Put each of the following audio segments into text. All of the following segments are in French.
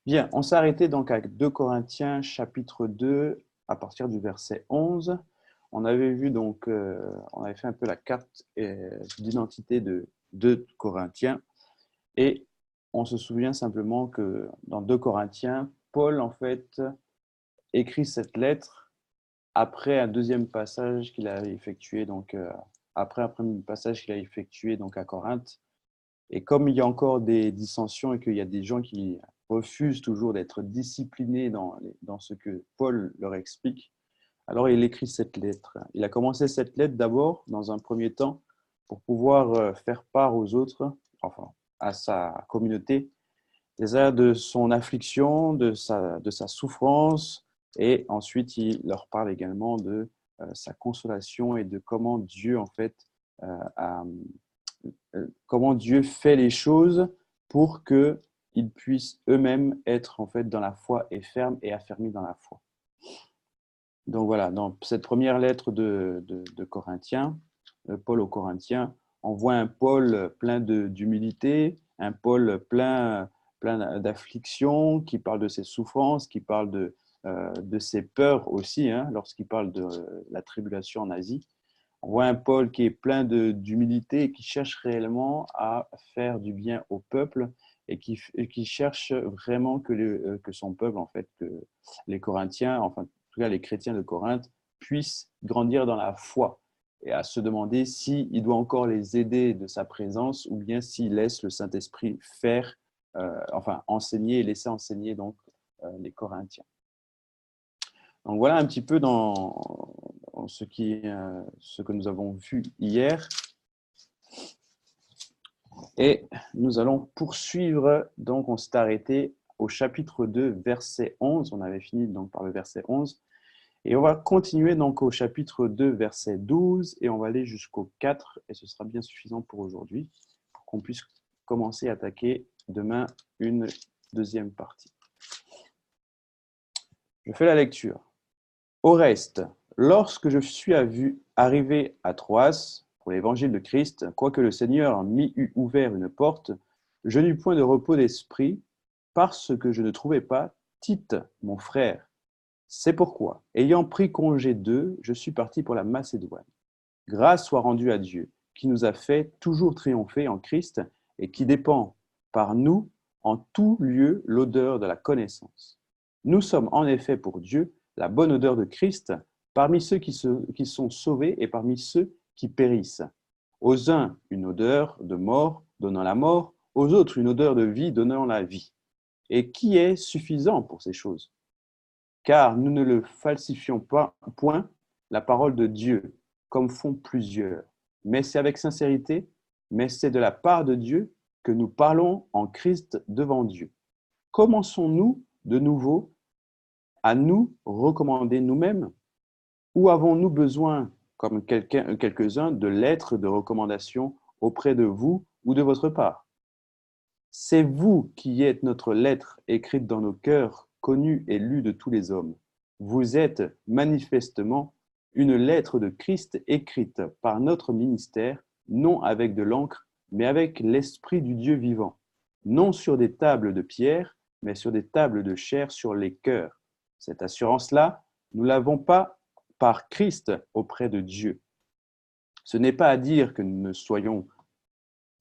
Bien, on s'est arrêté donc à 2 Corinthiens chapitre 2 à partir du verset 11. On avait vu donc, on avait fait un peu la carte d'identité de 2 Corinthiens et on se souvient simplement que dans 2 Corinthiens, Paul en fait écrit cette lettre après un deuxième passage qu'il a effectué donc après un premier passage qu'il a effectué donc à Corinthe. Et comme il y a encore des dissensions et qu'il y a des gens qui refusent toujours d'être disciplinés dans ce que Paul leur explique, alors il écrit cette lettre. Il a commencé cette lettre d'abord, dans un premier temps, pour pouvoir faire part aux autres, enfin à sa communauté, déjà de son affliction, de sa souffrance, et ensuite il leur parle également de sa consolation et de comment Dieu en fait a comment Dieu fait les choses pour qu'ils puissent eux-mêmes être en fait dans la foi et fermes et affermis dans la foi. Donc voilà, dans cette première lettre de Corinthiens, Paul aux Corinthiens, on voit un Paul plein d'humilité, un Paul plein d'affliction, qui parle de ses souffrances, qui parle de ses peurs aussi, hein, lorsqu'il parle de la tribulation en Asie. On voit un Paul qui est plein d'humilité et qui cherche réellement à faire du bien au peuple et qui cherche vraiment que son peuple, en fait, que les Corinthiens, enfin, en tout cas les chrétiens de Corinthe, puissent grandir dans la foi et à se demander s'il doit encore les aider de sa présence ou bien s'il laisse le Saint-Esprit faire, enfin, enseigner et laisser enseigner donc les Corinthiens. Donc voilà un petit peu dans ce que nous avons vu hier. Et nous allons poursuivre. Donc on s'est arrêté au chapitre 2, verset 11. On avait fini donc par le verset 11. Et on va continuer donc au chapitre 2, verset 12. Et on va aller jusqu'au 4. Et ce sera bien suffisant pour aujourd'hui, pour qu'on puisse commencer à attaquer demain une deuxième partie. Je fais la lecture. Au reste, lorsque je suis arrivé à Troas pour l'évangile de Christ, quoique le Seigneur m'y eût ouvert une porte, je n'eus point de repos d'esprit, parce que je ne trouvais pas Tite, mon frère. C'est pourquoi, ayant pris congé d'eux, je suis parti pour la Macédoine. Grâce soit rendue à Dieu, qui nous a fait toujours triompher en Christ et qui dépend par nous en tout lieu l'odeur de la connaissance. Nous sommes en effet pour Dieu la bonne odeur de Christ parmi ceux qui sont sauvés et parmi ceux qui périssent. Aux uns, une odeur de mort donnant la mort, aux autres, une odeur de vie donnant la vie. Et qui est suffisant pour ces choses? Car nous ne le falsifions pas, point la parole de Dieu, comme font plusieurs. Mais c'est avec sincérité, mais c'est de la part de Dieu que nous parlons en Christ devant Dieu. Commençons-nous de nouveau à nous recommander nous-mêmes, ou avons-nous besoin, comme quelques-uns, de lettres de recommandation auprès de vous ou de votre part? C'est vous qui êtes notre lettre écrite dans nos cœurs, connue et lue de tous les hommes. Vous êtes manifestement une lettre de Christ écrite par notre ministère, non avec de l'encre, mais avec l'Esprit du Dieu vivant, non sur des tables de pierre, mais sur des tables de chair sur les cœurs. Cette assurance-là, nous l'avons pas par Christ auprès de Dieu. Ce n'est pas à dire que nous ne soyons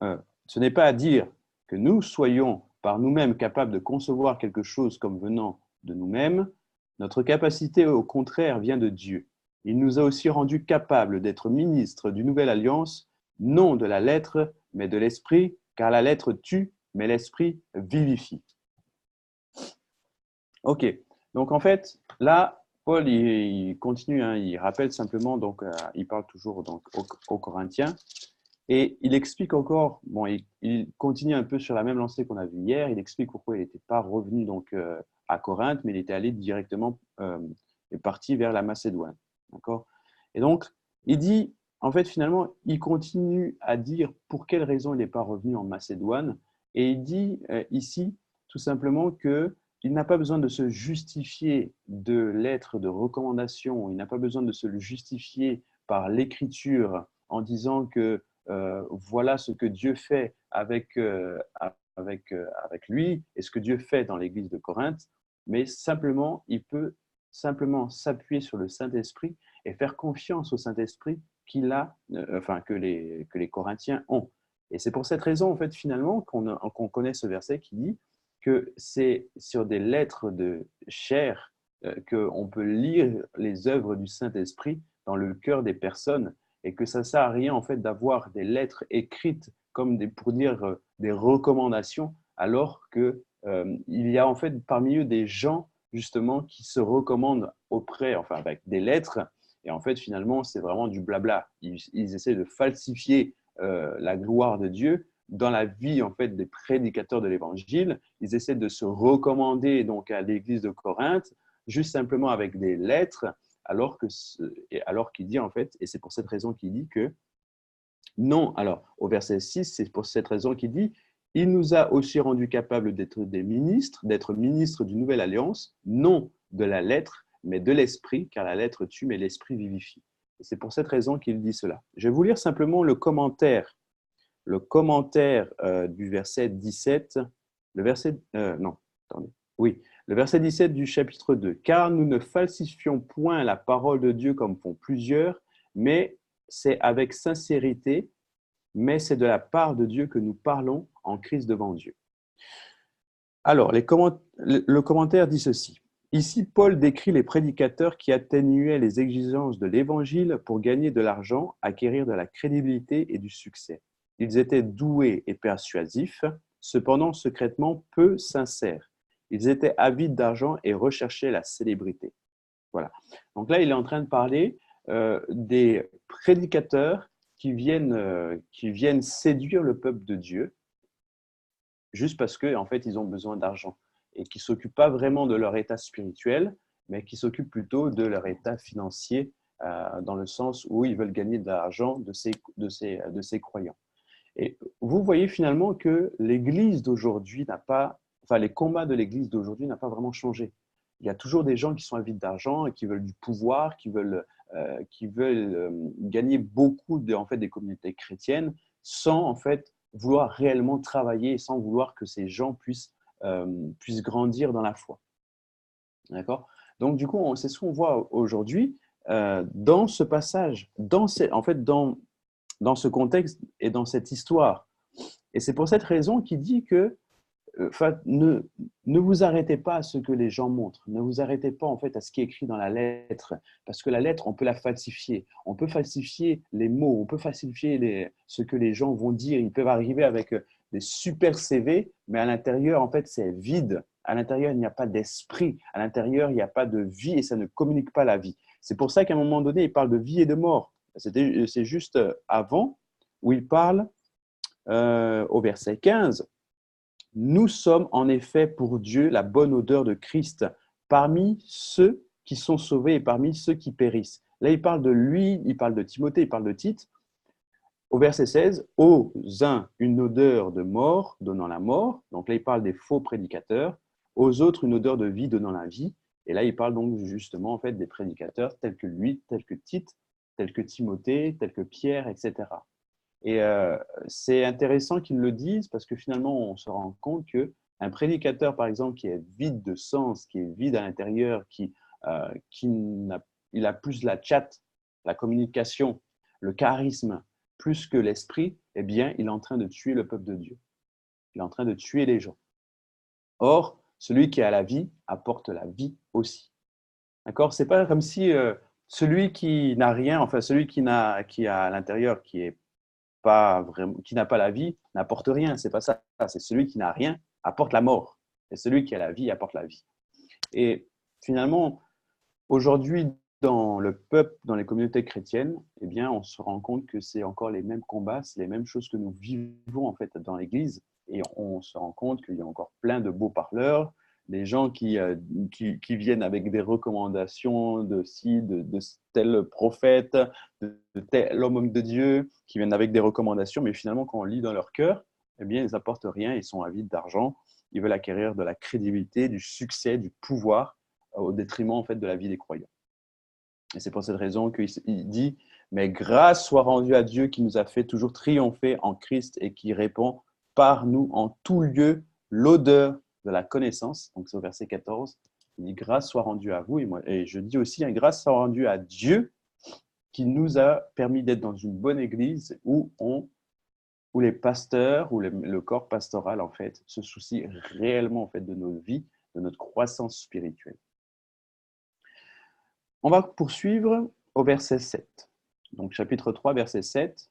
ce n'est pas à dire que nous soyons par nous-mêmes capables de concevoir quelque chose comme venant de nous-mêmes. Notre capacité, au contraire, vient de Dieu. Il nous a aussi rendus capables d'être ministres d'une nouvelle alliance, non de la lettre, mais de l'esprit, car la lettre tue, mais l'esprit vivifie. Ok, donc en fait, là, Paul, il continue, hein, il rappelle simplement, donc, il parle toujours donc, aux Corinthiens, et il explique encore, bon, il continue un peu sur la même lancée qu'on a vue hier, il explique pourquoi il n'était pas revenu donc, à Corinthe, mais il était allé directement, est parti vers la Macédoine. D'accord? Et donc, il dit, en fait, finalement, il continue à dire pour quelle raison il n'est pas revenu en Macédoine, et il dit ici, tout simplement, qu'il n'a pas besoin de se justifier de lettres de recommandation, il n'a pas besoin de se le justifier par l'écriture en disant que voilà ce que Dieu fait avec avec lui et ce que Dieu fait dans l'église de Corinthe, mais simplement, il peut simplement s'appuyer sur le Saint-Esprit et faire confiance au Saint-Esprit que les Corinthiens ont. Et c'est pour cette raison, en fait, finalement, qu'on connaît ce verset qui dit que c'est sur des lettres de chair qu'on peut lire les œuvres du Saint-Esprit dans le cœur des personnes et que ça ne sert à rien, en fait, d'avoir des lettres écrites pour dire des recommandations, alors qu'il y a, en fait, parmi eux des gens, justement, qui se recommandent avec des lettres. Et en fait, finalement, c'est vraiment du blabla. Ils essaient de falsifier la gloire de Dieu dans la vie, en fait, des prédicateurs de l'Évangile. Ils essaient de se recommander donc à l'Église de Corinthe, juste simplement avec des lettres, alors qu'il dit, en fait, et c'est pour cette raison qu'il dit que non. Alors, au verset 6, c'est pour cette raison qu'il dit « Il nous a aussi rendus capables d'être ministres d'une nouvelle alliance, non de la lettre, mais de l'esprit, car la lettre tue, mais l'esprit vivifie. » Et c'est pour cette raison qu'il dit cela. Je vais vous lire simplement le commentaire du verset 17, le verset, non, attendez, oui, le verset 17 du chapitre 2. « Car nous ne falsifions point la parole de Dieu comme font plusieurs, mais c'est avec sincérité, mais c'est de la part de Dieu que nous parlons en Christ devant Dieu. » Alors, le commentaire dit ceci. Ici, Paul décrit les prédicateurs qui atténuaient les exigences de l'Évangile pour gagner de l'argent, acquérir de la crédibilité et du succès. Ils étaient doués et persuasifs, cependant secrètement peu sincères. Ils étaient avides d'argent et recherchaient la célébrité. Voilà. Donc là, il est en train de parler des prédicateurs qui viennent séduire le peuple de Dieu juste parce qu'en fait, ils ont besoin d'argent et qui ne s'occupent pas vraiment de leur état spirituel, mais qui s'occupent plutôt de leur état financier dans le sens où ils veulent gagner de l'argent de ces croyants. Et vous voyez finalement que l'Église d'aujourd'hui les combats de l'Église d'aujourd'hui n'ont pas vraiment changé. Il y a toujours des gens qui sont avides d'argent et qui veulent du pouvoir, qui veulent gagner beaucoup des communautés chrétiennes sans en fait vouloir réellement travailler et sans vouloir que ces gens puissent grandir dans la foi. D'accord ? Donc du coup, c'est ce qu'on voit aujourd'hui dans ce passage, dans ce contexte et dans cette histoire. Et c'est pour cette raison qu'il dit que ne vous arrêtez pas à ce que les gens montrent, ne vous arrêtez pas en fait à ce qui est écrit dans la lettre, parce que la lettre, on peut la falsifier, on peut falsifier les mots, on peut falsifier ce que les gens vont dire, ils peuvent arriver avec des super CV, mais à l'intérieur, en fait, c'est vide, à l'intérieur, il n'y a pas d'esprit, à l'intérieur, il n'y a pas de vie et ça ne communique pas la vie. C'est pour ça qu'à un moment donné, il parle de vie et de mort. C'est juste avant où il parle au verset 15. Nous sommes en effet pour Dieu la bonne odeur de Christ parmi ceux qui sont sauvés et parmi ceux qui périssent. Là, il parle de lui, il parle de Timothée, il parle de Tite. Au verset 16, aux uns une odeur de mort donnant la mort. Donc là, il parle des faux prédicateurs. Aux autres, une odeur de vie donnant la vie. Et là, il parle donc justement en fait des prédicateurs tels que lui, tels que Tite, tels que Timothée, tels que Pierre, etc. Et c'est intéressant qu'ils le disent parce que finalement, on se rend compte qu'un prédicateur, par exemple, qui est vide de sens, qui est vide à l'intérieur, il a plus la chatte, la communication, le charisme, plus que l'esprit, eh bien, il est en train de tuer le peuple de Dieu. Il est en train de tuer les gens. Or, celui qui a la vie apporte la vie aussi. D'accord ? C'est pas comme si celui qui n'a rien, enfin celui qui a à l'intérieur, qui n'a pas la vie, n'apporte rien. C'est pas ça. C'est celui qui n'a rien apporte la mort. Et celui qui a la vie apporte la vie. Et finalement, aujourd'hui, dans le peuple, dans les communautés chrétiennes, eh bien, on se rend compte que c'est encore les mêmes combats, c'est les mêmes choses que nous vivons en fait dans l'Église. Et on se rend compte qu'il y a encore plein de beaux parleurs, des gens qui viennent avec des recommandations de tel prophète, de tel homme de Dieu, qui viennent avec des recommandations, mais finalement, quand on lit dans leur cœur, eh bien, ils n'apportent rien, ils sont avides d'argent, ils veulent acquérir de la crédibilité, du succès, du pouvoir, au détriment en fait, de la vie des croyants. Et c'est pour cette raison qu'il dit « Mais grâce soit rendue à Dieu qui nous a fait toujours triompher en Christ et qui répand par nous en tout lieu l'odeur de la connaissance. Donc c'est au verset 14. Il dit grâce soit rendue à vous. Et je dis aussi grâce soit rendue à Dieu qui nous a permis d'être dans une bonne église où les pasteurs ou le corps pastoral en fait se soucie réellement en fait de nos vies, de notre croissance spirituelle. On va poursuivre au verset 7. Donc chapitre 3 verset 7.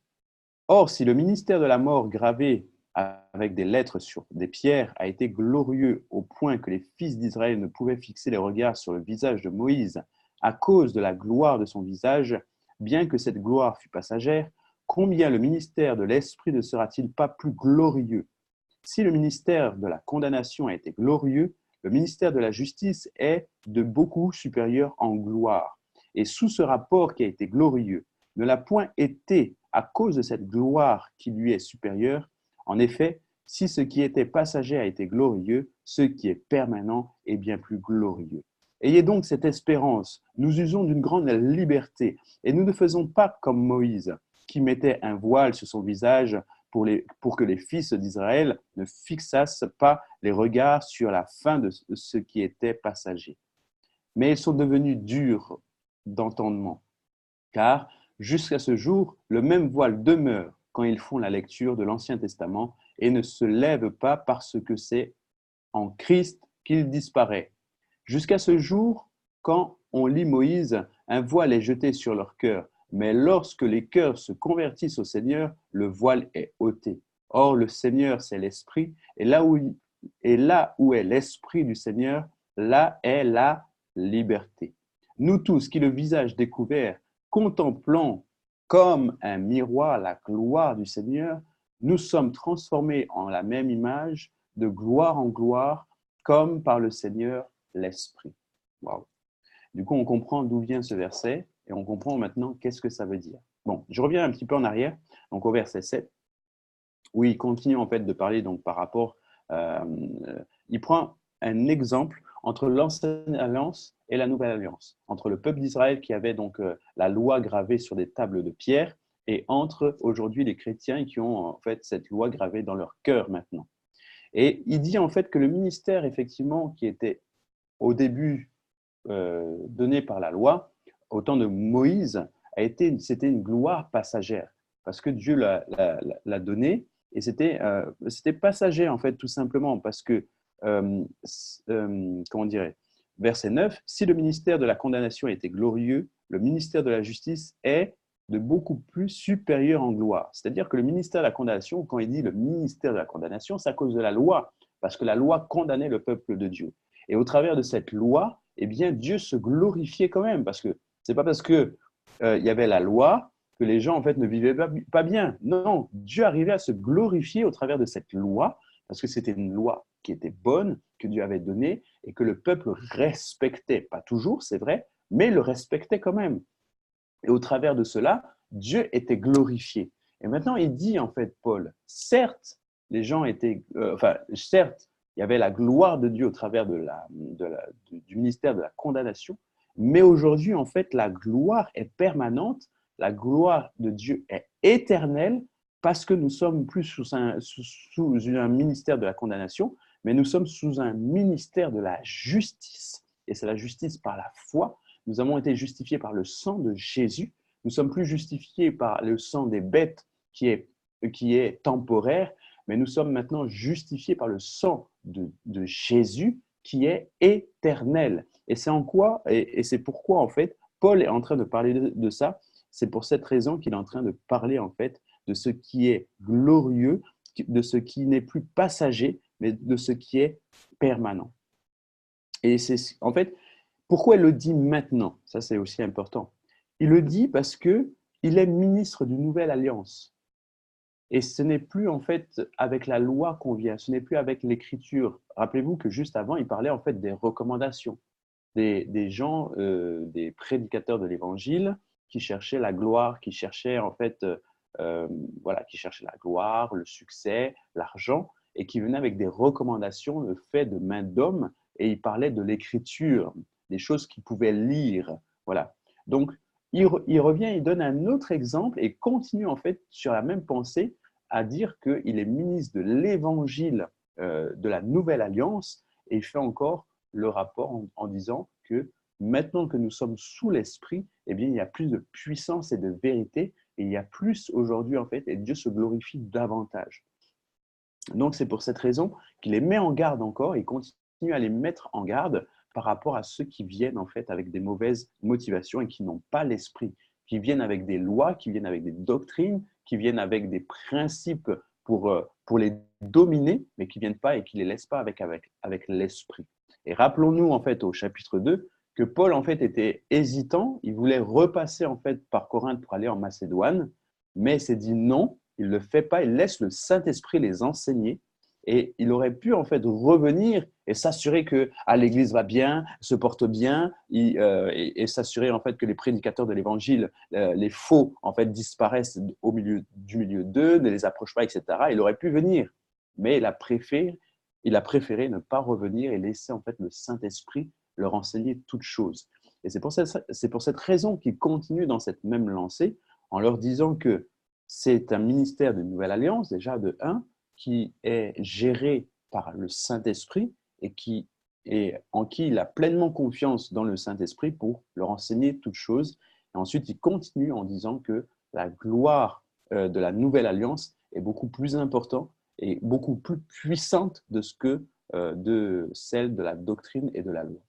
Or si le ministère de la mort gravé avec des lettres sur des pierres a été glorieux au point que les fils d'Israël ne pouvaient fixer les regards sur le visage de Moïse à cause de la gloire de son visage, bien que cette gloire fût passagère, combien le ministère de l'Esprit ne sera-t-il pas plus glorieux? Si le ministère de la condamnation a été glorieux, le ministère de la justice est de beaucoup supérieur en gloire. Et sous ce rapport qui a été glorieux, ne l'a point été à cause de cette gloire qui lui est supérieure. En effet, si ce qui était passager a été glorieux, ce qui est permanent est bien plus glorieux. Ayez donc cette espérance. Nous usons d'une grande liberté et nous ne faisons pas comme Moïse, qui mettait un voile sur son visage pour que les fils d'Israël ne fixassent pas les regards sur la fin de ce qui était passager. Mais ils sont devenus durs d'entendement, car jusqu'à ce jour, le même voile demeure quand ils font la lecture de l'Ancien Testament et ne se lève pas parce que c'est en Christ qu'il disparaît. Jusqu'à ce jour, quand on lit Moïse, un voile est jeté sur leur cœur, mais lorsque les cœurs se convertissent au Seigneur, le voile est ôté. Or, le Seigneur, c'est l'Esprit, et là où est l'Esprit du Seigneur, là est la liberté. Nous tous qui, le visage découvert, contemplant comme un miroir la gloire du Seigneur, nous sommes transformés en la même image, de gloire en gloire, comme par le Seigneur l'Esprit. Wow. Du coup, on comprend d'où vient ce verset et on comprend maintenant qu'est-ce que ça veut dire. Bon, je reviens un petit peu en arrière, donc au verset 7, où il continue en fait de parler donc par rapport, il prend un exemple entre l'ancienne alliance et la nouvelle alliance, entre le peuple d'Israël qui avait donc la loi gravée sur des tables de pierre et entre aujourd'hui les chrétiens qui ont en fait cette loi gravée dans leur cœur maintenant. Et il dit en fait que le ministère effectivement qui était au début donné par la loi, au temps de Moïse, c'était une gloire passagère, parce que Dieu l'a donné, et c'était passager, en fait, tout simplement, parce que, comment dirait, verset 9, si le ministère de la condamnation était glorieux, le ministère de la justice est de beaucoup plus supérieur en gloire. C'est-à-dire que le ministère de la condamnation, quand il dit le ministère de la condamnation, c'est à cause de la loi, parce que la loi condamnait le peuple de Dieu. Et au travers de cette loi, eh bien, Dieu se glorifiait quand même, parce que ce n'est pas parce qu'il y avait la loi que les gens en fait ne vivaient pas bien. Non, Dieu arrivait à se glorifier au travers de cette loi, parce que c'était une loi qui était bonne, que Dieu avait donnée, et que le peuple respectait. Pas toujours, c'est vrai, mais le respectait quand même. Et au travers de cela, Dieu était glorifié. Et maintenant, il dit en fait, Paul, certes, les gens étaient, certes, il y avait la gloire de Dieu au travers du ministère de la condamnation, mais aujourd'hui, en fait, la gloire est permanente, la gloire de Dieu est éternelle parce que nous sommes plus sous un ministère de la condamnation, mais nous sommes sous un ministère de la justice. Et c'est la justice par la foi. Nous avons été justifiés par le sang de Jésus. Nous ne sommes plus justifiés par le sang des bêtes qui est temporaire, mais nous sommes maintenant justifiés par le sang de Jésus qui est éternel. Et c'est en quoi, et c'est pourquoi en fait, Paul est en train de parler de ça. C'est pour cette raison qu'il est en train de parler en fait de ce qui est glorieux, de ce qui n'est plus passager, mais de ce qui est permanent. Et c'est en fait, pourquoi il le dit maintenant? Ça, c'est aussi important. Il le dit parce qu'il est ministre d'une nouvelle alliance. Et ce n'est plus en fait avec la loi qu'on vient, ce n'est plus avec l'écriture. Rappelez-vous que juste avant, il parlait en fait des recommandations, des gens, des prédicateurs de l'évangile qui cherchaient la gloire, qui cherchaient en fait, qui cherchaient la gloire, le succès, l'argent, et qui venaient avec des recommandations, le fait de main d'homme, et il parlait de l'écriture, des choses qu'ils pouvaient lire. Voilà. Donc, il revient, il donne un autre exemple et continue en fait sur la même pensée à dire qu'il est ministre de l'évangile de la nouvelle alliance, et il fait encore le rapport en disant que maintenant que nous sommes sous l'esprit, eh bien, il y a plus de puissance et de vérité, et il y a plus aujourd'hui, en fait, et Dieu se glorifie davantage. Donc, c'est pour cette raison qu'il les met en garde encore, et continue à les mettre en garde par rapport à ceux qui viennent, en fait, avec des mauvaises motivations et qui n'ont pas l'esprit, qui viennent avec des lois, qui viennent avec des doctrines, qui viennent avec des principes pour les dominer, mais qui ne viennent pas et qui ne les laissent pas avec l'esprit. Et rappelons-nous, en fait, au chapitre 2, que Paul, en fait, était hésitant. Il voulait repasser, en fait, par Corinthe pour aller en Macédoine, mais il s'est dit non, il ne le fait pas, il laisse le Saint-Esprit les enseigner. Et il aurait pu, en fait, revenir et s'assurer que l'Église va bien, se porte bien, et s'assurer, en fait, que les prédicateurs de l'Évangile, les faux, en fait, disparaissent du milieu d'eux, ne les approchent pas, etc. Il aurait pu venir, mais il a préféré ne pas revenir et laisser, en fait, le Saint-Esprit leur enseigner toutes choses. Et c'est pour cette raison qu'il continue dans cette même lancée en leur disant que c'est un ministère de Nouvelle Alliance, déjà de 1, qui est géré par le Saint-Esprit et en qui il a pleinement confiance dans le Saint-Esprit pour leur enseigner toutes choses. Et ensuite, il continue en disant que la gloire de la Nouvelle Alliance est beaucoup plus importante et beaucoup plus puissante de celle de la doctrine et de la loi.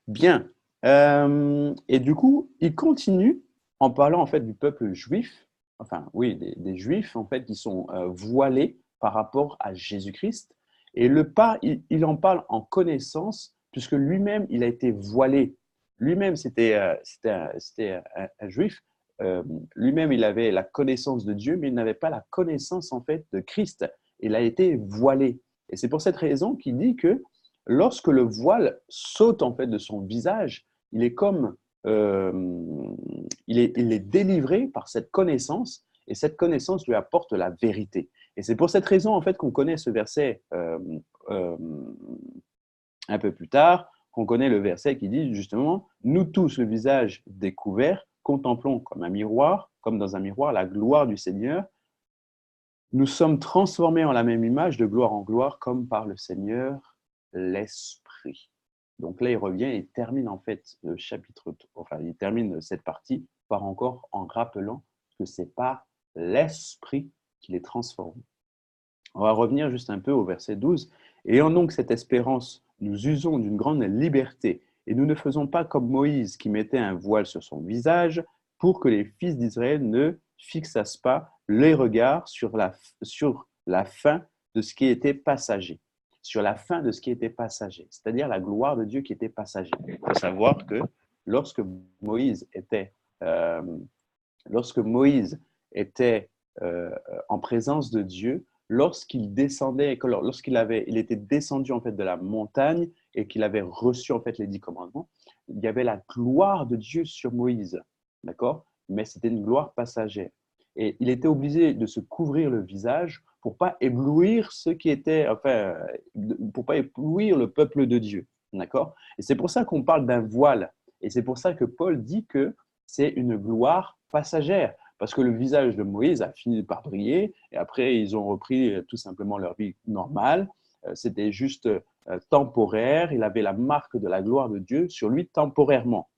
Bien. Et du coup, il continue en parlant en fait du peuple juif, enfin oui, des juifs en fait qui sont voilés par rapport à Jésus-Christ. Et il en parle en connaissance, puisque lui-même, il a été voilé. Lui-même, c'était un juif. Lui-même, il avait la connaissance de Dieu, mais il n'avait pas la connaissance en fait de Christ. Il a été voilé. Et c'est pour cette raison qu'il dit que lorsque le voile saute en fait de son visage, il est comme il est délivré par cette connaissance, et cette connaissance lui apporte la vérité. Et c'est pour cette raison en fait qu'on connaît ce verset un peu plus tard, qu'on connaît le verset qui dit justement « Nous tous, le visage découvert, contemplons comme dans un miroir, la gloire du Seigneur. Nous sommes transformés en la même image, de gloire en gloire, comme par le Seigneur, l'Esprit. » Donc là, il revient et termine en fait le chapitre, enfin, il termine cette partie par encore en rappelant que c'est par l'Esprit qu'il est transformé. On va revenir juste un peu au verset 12. « Ayant donc cette espérance, nous usons d'une grande liberté, et nous ne faisons pas comme Moïse qui mettait un voile sur son visage, pour que les fils d'Israël ne fixassent pas les regards sur la fin de ce qui était passager. » Sur la fin de ce qui était passager, c'est-à-dire la gloire de Dieu qui était passager. Il faut savoir que lorsque Moïse était en présence de Dieu, lorsqu'il descendait, il était descendu en fait de la montagne et qu'il avait reçu en fait les 10 commandements, il y avait la gloire de Dieu sur Moïse, d'accord? Mais c'était une gloire passagère. Et il était obligé de se couvrir le visage pour pas éblouir pour pas éblouir le peuple de Dieu, d'accord? Et c'est pour ça qu'on parle d'un voile. Et c'est pour ça que Paul dit que c'est une gloire passagère, parce que le visage de Moïse a fini par briller, et après ils ont repris tout simplement leur vie normale. C'était juste temporaire, il avait la marque de la gloire de Dieu sur lui temporairement.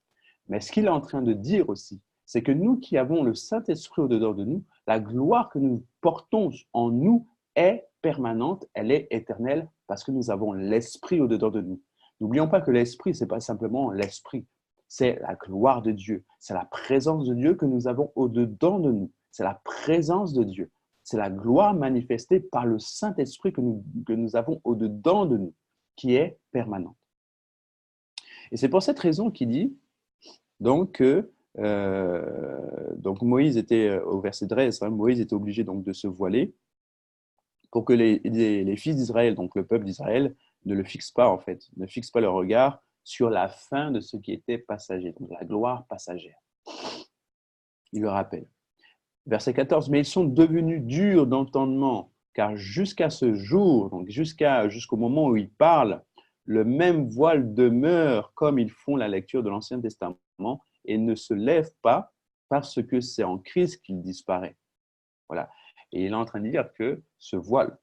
Mais ce qu'il est en train de dire aussi, c'est que nous qui avons le Saint-Esprit au-dedans de nous, la gloire que nous portons en nous est permanente, elle est éternelle, parce que nous avons l'Esprit au-dedans de nous. N'oublions pas que l'Esprit, ce n'est pas simplement l'Esprit, c'est la gloire de Dieu, c'est la présence de Dieu que nous avons au-dedans de nous, c'est la présence de Dieu, c'est la gloire manifestée par le Saint-Esprit que nous avons au-dedans de nous, qui est permanente. Et c'est pour cette raison qu'il dit, donc Moïse était, au verset 13, Moïse était obligé donc de se voiler pour que les fils d'Israël, donc le peuple d'Israël, ne le fixent pas en fait, ne fixent pas leur regard sur la fin de ce qui était passager, donc la gloire passagère. Il le rappelle. Verset 14, « Mais ils sont devenus durs d'entendement, car jusqu'à ce jour, donc jusqu'au moment où ils parlent, le même voile demeure comme ils font la lecture de l'Ancien Testament et ne se lève pas parce que c'est en Christ qu'il disparaît. » Voilà. Et il est en train de dire que ce voile,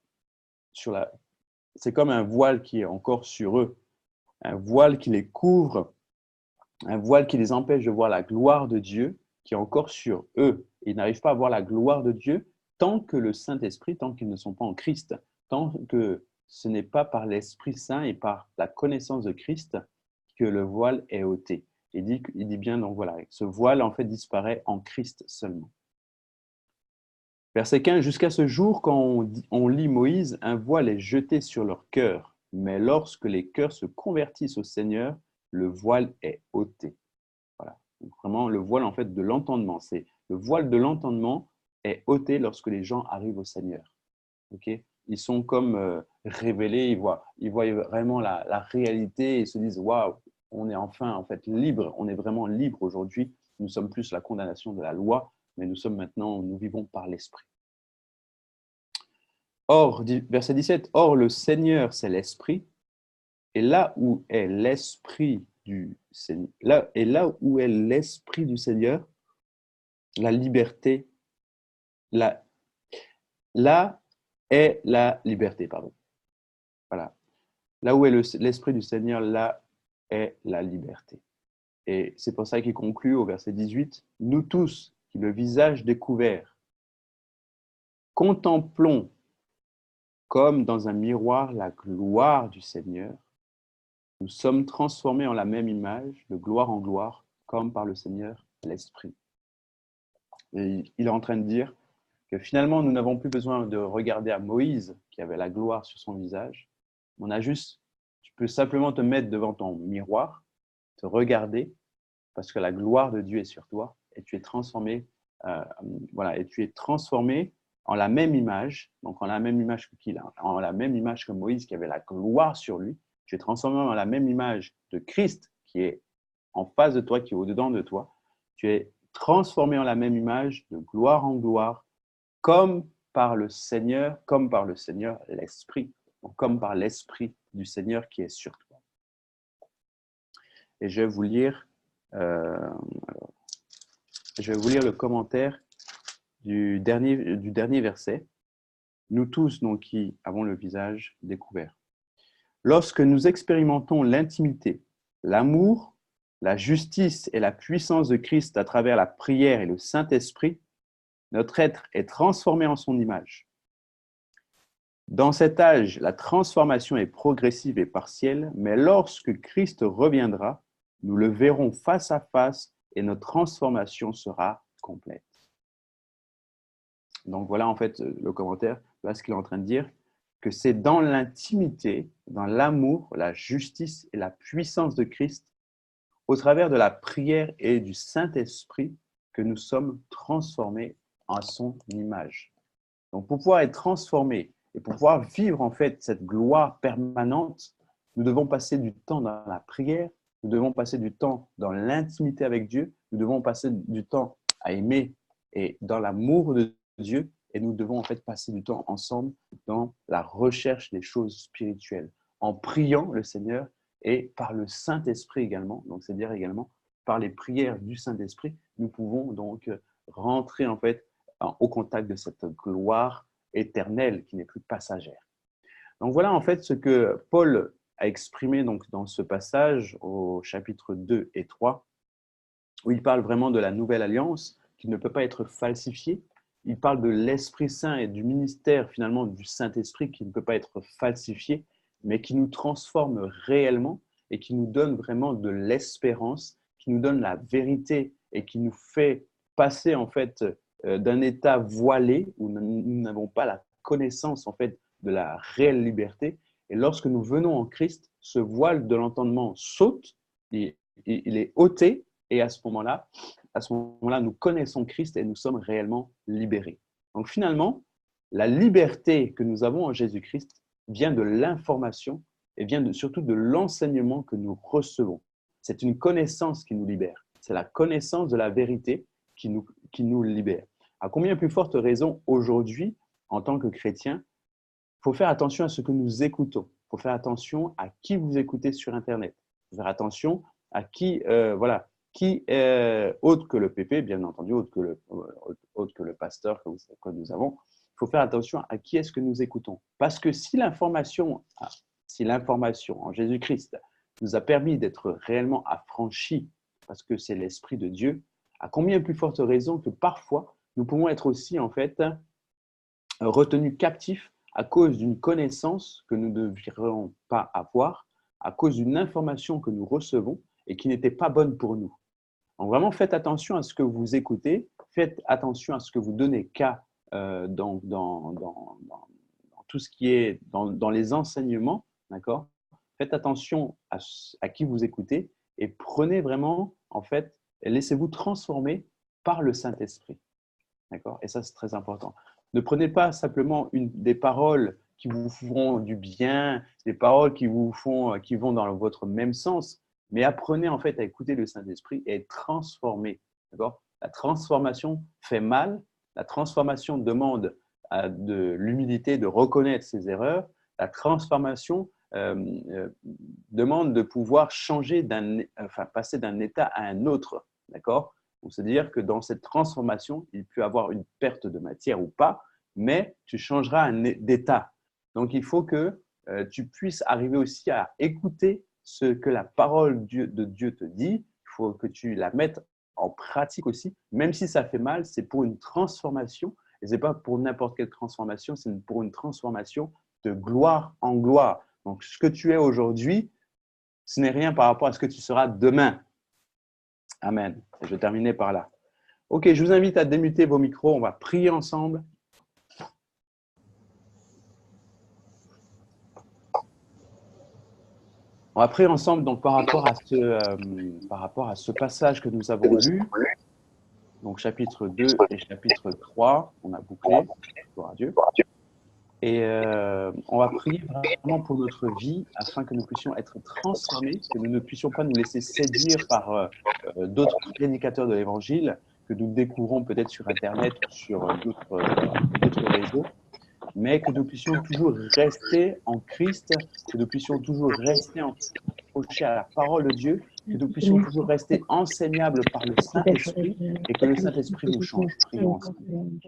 c'est comme un voile qui est encore sur eux, un voile qui les couvre, un voile qui les empêche de voir la gloire de Dieu qui est encore sur eux. Ils n'arrivent pas à voir la gloire de Dieu tant que le Saint-Esprit, tant qu'ils ne sont pas en Christ, tant que ce n'est pas par l'Esprit Saint et par la connaissance de Christ que le voile est ôté. Il dit bien, donc voilà, ce voile en fait disparaît en Christ seulement. Verset 15, jusqu'à ce jour, quand on lit Moïse, un voile est jeté sur leur cœur, mais lorsque les cœurs se convertissent au Seigneur, le voile est ôté. Voilà. Donc vraiment, le voile en fait de l'entendement, c'est le voile de l'entendement est ôté lorsque les gens arrivent au Seigneur. Okay, ils sont comme révélés, ils voient vraiment la réalité et ils se disent waouh, on est enfin en fait libre, on est vraiment libre aujourd'hui. Nous sommes plus la condamnation de la loi, mais nous vivons par l'Esprit. Or, verset 17, or le Seigneur c'est l'Esprit, et là où est l'Esprit du Seigneur, là où est l'Esprit du Seigneur, la liberté, là est la liberté, pardon. Voilà. Là où est l'Esprit du Seigneur, là est la liberté. Et c'est pour ça qu'il conclut au verset 18, « Nous tous, qui le visage découvert, contemplons comme dans un miroir la gloire du Seigneur, nous sommes transformés en la même image, de gloire en gloire, comme par le Seigneur l'Esprit. » Et il est en train de dire que finalement, nous n'avons plus besoin de regarder à Moïse, qui avait la gloire sur son visage. Tu peux simplement te mettre devant ton miroir, te regarder, parce que la gloire de Dieu est sur toi, et tu es transformé, et tu es transformé en la même image, donc en la même image en la même image que Moïse, qui avait la gloire sur lui. Tu es transformé en la même image de Christ, qui est en face de toi, qui est au-dedans de toi. Tu es transformé en la même image, de gloire en gloire, comme par le Seigneur l'Esprit, comme par l'Esprit du Seigneur qui est sur toi. Et je vais vous lire le commentaire du dernier verset. Nous tous, donc, qui avons le visage découvert. Lorsque nous expérimentons l'intimité, l'amour, la justice et la puissance de Christ à travers la prière et le Saint-Esprit, notre être est transformé en son image. Dans cet âge, la transformation est progressive et partielle, mais lorsque Christ reviendra, nous le verrons face à face et notre transformation sera complète. Donc voilà en fait le commentaire, là ce qu'il est en train de dire, que c'est dans l'intimité, dans l'amour, la justice et la puissance de Christ, au travers de la prière et du Saint-Esprit, que nous sommes transformés en son image. Donc pour pouvoir être transformés et pour pouvoir vivre en fait cette gloire permanente, nous devons passer du temps dans la prière, nous devons passer du temps dans l'intimité avec Dieu, nous devons passer du temps à aimer et dans l'amour de Dieu, et nous devons en fait passer du temps ensemble dans la recherche des choses spirituelles, en priant le Seigneur et par le Saint-Esprit également, donc c'est-à-dire également par les prières du Saint-Esprit, nous pouvons donc rentrer en fait au contact de cette gloire éternelle qui n'est plus passagère. Donc voilà en fait ce que Paul a exprimé donc dans ce passage au chapitre 2 et 3, où il parle vraiment de la nouvelle alliance qui ne peut pas être falsifiée. Il parle de l'Esprit Saint et du ministère finalement du Saint-Esprit qui ne peut pas être falsifié, mais qui nous transforme réellement et qui nous donne vraiment de l'espérance, qui nous donne la vérité et qui nous fait passer en fait d'un état voilé où nous n'avons pas la connaissance en fait de la réelle liberté. Et lorsque nous venons en Christ, ce voile de l'entendement saute, il est ôté, et à ce moment-là, nous connaissons Christ et nous sommes réellement libérés. Donc finalement, la liberté que nous avons en Jésus-Christ vient de l'information et vient surtout de l'enseignement que nous recevons. C'est une connaissance qui nous libère. C'est la connaissance de la vérité qui nous libère. À combien plus forte raison aujourd'hui, en tant que chrétien, il faut faire attention à ce que nous écoutons. Il faut faire attention à qui vous écoutez sur Internet. Il faut faire attention à qui est autre que le PP, bien entendu, autre que le pasteur que nous avons. Il faut faire attention à qui est-ce que nous écoutons. Parce que si l'information en Jésus-Christ nous a permis d'être réellement affranchis, parce que c'est l'Esprit de Dieu, à combien plus forte raison que parfois, nous pouvons être aussi en fait retenus captifs à cause d'une connaissance que nous ne devrions pas avoir, à cause d'une information que nous recevons et qui n'était pas bonne pour nous. Donc vraiment, faites attention à ce que vous écoutez, faites attention à ce que vous donnez cas dans tout ce qui est dans les enseignements, d'accord? Faites attention à qui vous écoutez et prenez vraiment, en fait, laissez-vous transformer par le Saint-Esprit, d'accord? Et ça, c'est très important. Ne prenez pas simplement des paroles qui vous feront du bien, des paroles qui vont dans votre même sens, mais apprenez en fait à écouter le Saint-Esprit et à être transformé, d'accord? La transformation fait mal, la transformation demande de l'humilité, de reconnaître ses erreurs, la transformation demande de pouvoir passer d'un état à un autre, d'accord? C'est-à-dire que dans cette transformation, il peut y avoir une perte de matière ou pas, mais tu changeras d'état. Donc, il faut que tu puisses arriver aussi à écouter ce que la parole de Dieu te dit. Il faut que tu la mettes en pratique aussi, même si ça fait mal, c'est pour une transformation. Et ce n'est pas pour n'importe quelle transformation, c'est pour une transformation de gloire en gloire. Donc, ce que tu es aujourd'hui, ce n'est rien par rapport à ce que tu seras demain. Amen. Et je vais terminer par là. Ok, je vous invite à démuter vos micros. On va prier ensemble. On va prier ensemble donc, par rapport à ce passage que nous avons lu. Donc, chapitre 2 et chapitre 3, on a bouclé. Gloire à Dieu. Et on va prier vraiment pour notre vie afin que nous puissions être transformés, que nous ne puissions pas nous laisser séduire par d'autres prédicateurs de l'Évangile que nous découvrons peut-être sur Internet ou sur d'autres réseaux, mais que nous puissions toujours rester en Christ, que nous puissions toujours rester accrochés à la parole de Dieu, que nous puissions toujours rester enseignables par le Saint-Esprit et que le Saint-Esprit nous change. Prions ensemble.